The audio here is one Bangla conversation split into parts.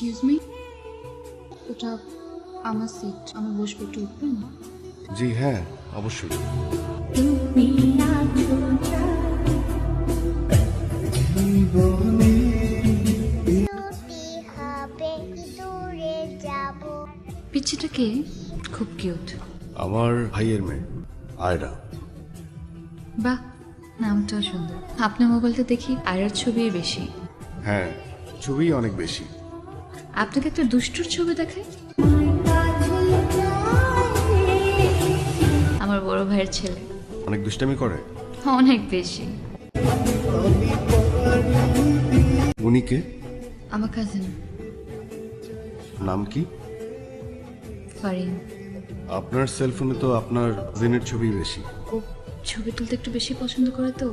এক্সকিউজ মি, ওটা আমার সিট, আমি বসবো, একটু উঠবেন? জি হ্যাঁ, অবশ্যই। পিচ্ছিটা কে? খুব কিউট। আমার ভাইয়ের মেয়ে আয়রা। বাহ, নামটাও সুন্দর। আপনার মোবাইলটা দেখি আয়রার ছবিই বেশি। হ্যাঁ, ছবি অনেক বেশি। আপনাকে একটা দুষ্টুর ছবি দেখায়। আমার বড় ভাইয়ের ছেলে। অনেক দুষ্টামি করে। অনেক বেশি। উনি কে? আমার কাজিন নাম কি? ফারিন। আপনার সেলফোনে তো আপনার কাজিনের ছবি বেশি। ও ছবি তুলতে একটু বেশি পছন্দ করে তো।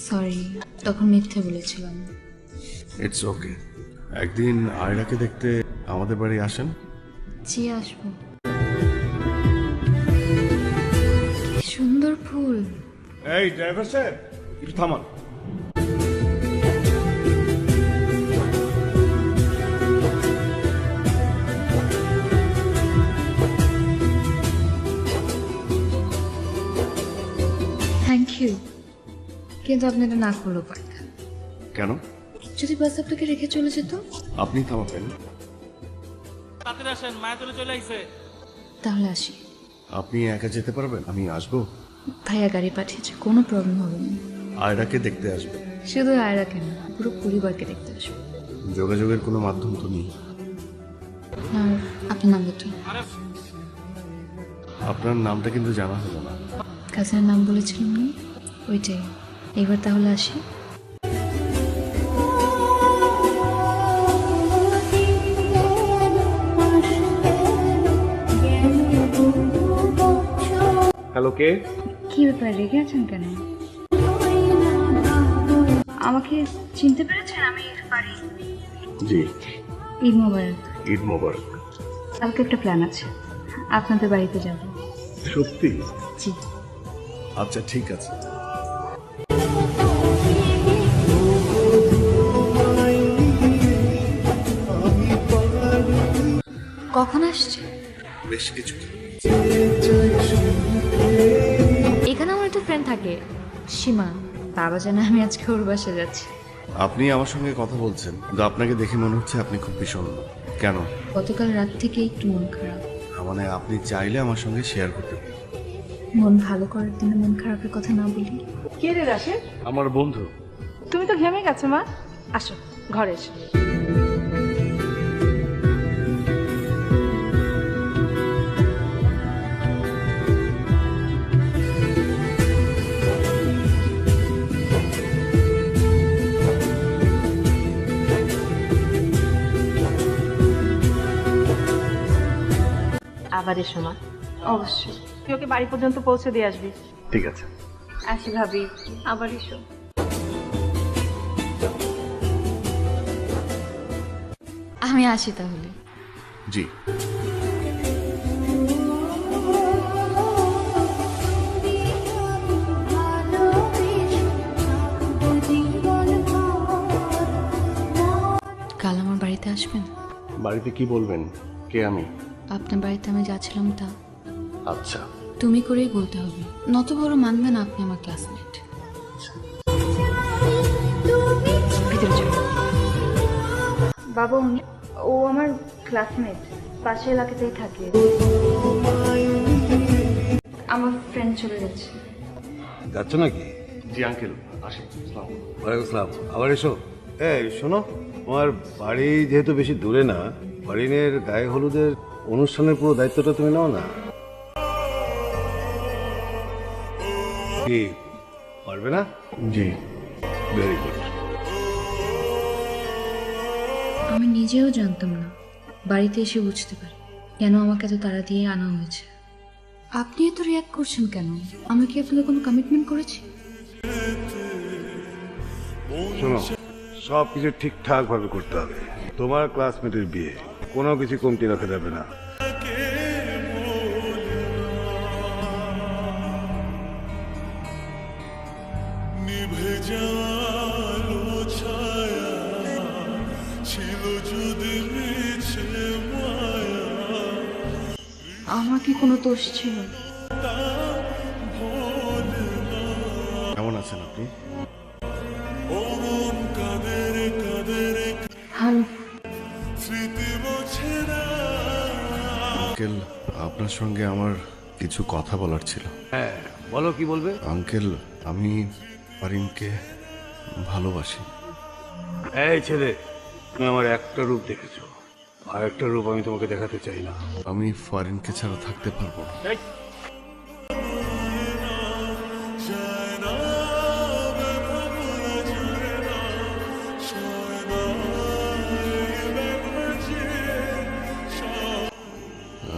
সরি, তখন মিথ্যে বলেছিলাম। It's okay. একদিন আয়রাকে দেখতে আমাদের বাড়ি আসেন। জি, আসবো। কি সুন্দর ফুল। এই ড্রাইভার সাহেব, একটু থামান। থ্যাংক ইউ, কিন্তু আপনি এটা না করলেও পারতেন। কেন? যদি বাস আপনাকে রেখে চলে যেত? আপনি থামাবেন। তাড়াতাড়ি আসেন, মায়া তুলে চলে আইছে। তাহলে আসি। আপনি একা যেতে পারবেন? আমি আসবো। ভাইয়া গাড়ি পাঠিয়েছে, কোনো প্রবলেম হবে না। আয়রাকে দেখতে আসবে। শুধু আয়রা কেন, পুরো পরিবারকে দেখতে আসবো। যোগাযোগের কোনো মাধ্যম তো নেই। আর আপনার নাম তো? আপনার নামটা কিন্তু জানা হলো না। কাজিনের নাম বলেছিলাম না, ওইটাই। এবার তাহলে আসি। হ্যালো, কে? কি ব্যাপার, রেগে আছেন কেন? আমাকে চিনতে পেরেছেন? আমি পারি। জি। ঈদ মোবারক। ঈদ মোবারক। কালকে একটা প্ল্যান আছে, আপনাদের বাড়িতে যাব। সত্যি? জি। আচ্ছা ঠিক আছে। কখন আসছে? বেশ কিছু। এখানে আমার একটা ফ্রেন্ড থাকে, সীমা। বাবা জানে আমি আজকে ওর বাসায় যাচ্ছি। আপনি আমার সঙ্গে কথা বলছেন, কিন্তু আপনাকে দেখে মনে হচ্ছে আপনি খুব বিষণ্ণ। কেন? গতকাল রাত থেকে একটু মন খারাপ। মানে আপনি চাইলে আমার সঙ্গে শেয়ার করতে পারেন। মন ভালো করার দিনে মন খারাপের কথা না বলি। কে রে রাশেদ? আমার বন্ধু। তুমি তো ঘেমে গেছো মা, আসো ঘরে এসো। আবার এসো মা। অবশ্যই। তুই ওকে বাড়ি পর্যন্ত পৌঁছে দিয়ে আসবি। ঠিক আছে। আসি ভাবি, আবার এসো। আমি আসি তাহলে। জি। কাল আমার বাড়িতে আসবেন? বাড়িতে কি বলবেন? কে আমি? আপনার বাড়িতে আমি যাচ্ছিলাম তা। আচ্ছা। তুমি করেই বলতে হবে, নত বড় মানবেন আপনি আমার ক্লাসমেট। ভিতরে চলো। বাবা ও আমার ক্লাসমেট, পাশের এলাকাতেই থাকে। আমার ফ্রেন্ড চলে যাচ্ছে। যাচ্ছ নাকি? জি আঙ্কেল, আসি। আসসালামু আলাইকুম। ওয়ালাইকুম আসসালাম। আবার এসো। এই শোনো, তোমার বাড়ি যেহেতু বেশি দূরে না, ফারিনের গায়ে হলুদের অনুষ্ঠানের পুরো দায়িত্বটা তুমি নাও না। কি পারবে না? জি। Very good. আমি নিজেও জানতাম না, বাড়িতে এসে বুঝতে পারি কেন আমাকে এত তাড়া দিয়ে আনা হয়েছে। আপনি এত রিয়াক্ট করছেন কেন? আমি কি আপনাকে কোনো কমিটমেন্ট করেছি? শোনো, সব কিছু ঠিকঠাক ভাবে করতে হবে। তোমার ক্লাসমেটের বিয়ে, কোনো কিছু কমতি রাখা যাবে না। আমার কি কোনো দোষ ছিল? কেমন আছেন আপনি? ভালো। আঙ্কেল, আপনার সঙ্গে আমার কিছু কথা বলার ছিল। হ্যাঁ বলো, কি বলবে? আঙ্কেল, আমি ফারিনকে ভালোবাসি। এই ছেলে, তুমি আমার একটা রূপ দেখেছো, আর একটা রূপ আমি তোমাকে দেখাতে চাই না। আমি ফারিনকে ছাড়া থাকতে পারবো না।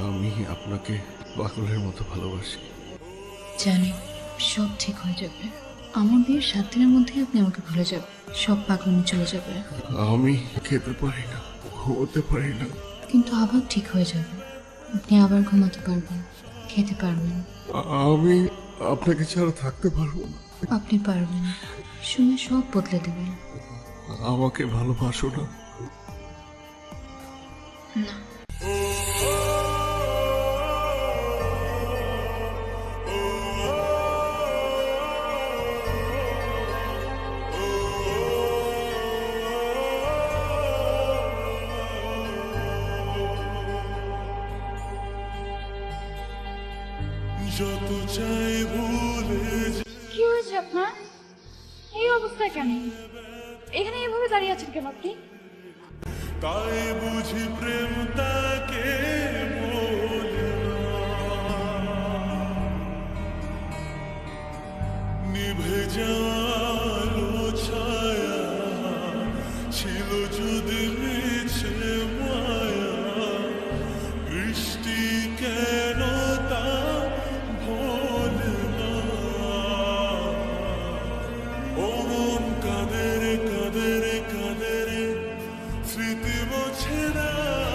আমি আপনাকে পাগলের মতো ভালোবাসি। জানি সব ঠিক হয়ে যাবে। আমার বিয়ের 7 দিনের মধ্যেই আপনি আমাকে ভুলে যাবেন, সব পাগলামি চলে যাবে। আমি খেতে পারি না, ঘুমোতে পারি না। কিন্তু আবার ঠিক হয়ে যাবে। আপনি আবার ঘুমাতে পারবেন, খেতে পারবেন। আমি আপনাকে ছাড়া থাকতে পারবো না। আপনি পারবেন, শুনে সব বদলে দেবেন। আমাকে ভালোবাসো না? না। কি হয়েছে আপনার? এই অবস্থা কেন? এখানে এভাবে দাঁড়িয়ে আছেন কেন আপনি? তাই বুঝি প্রেম তাকে বলে না। নিভে যাওয়া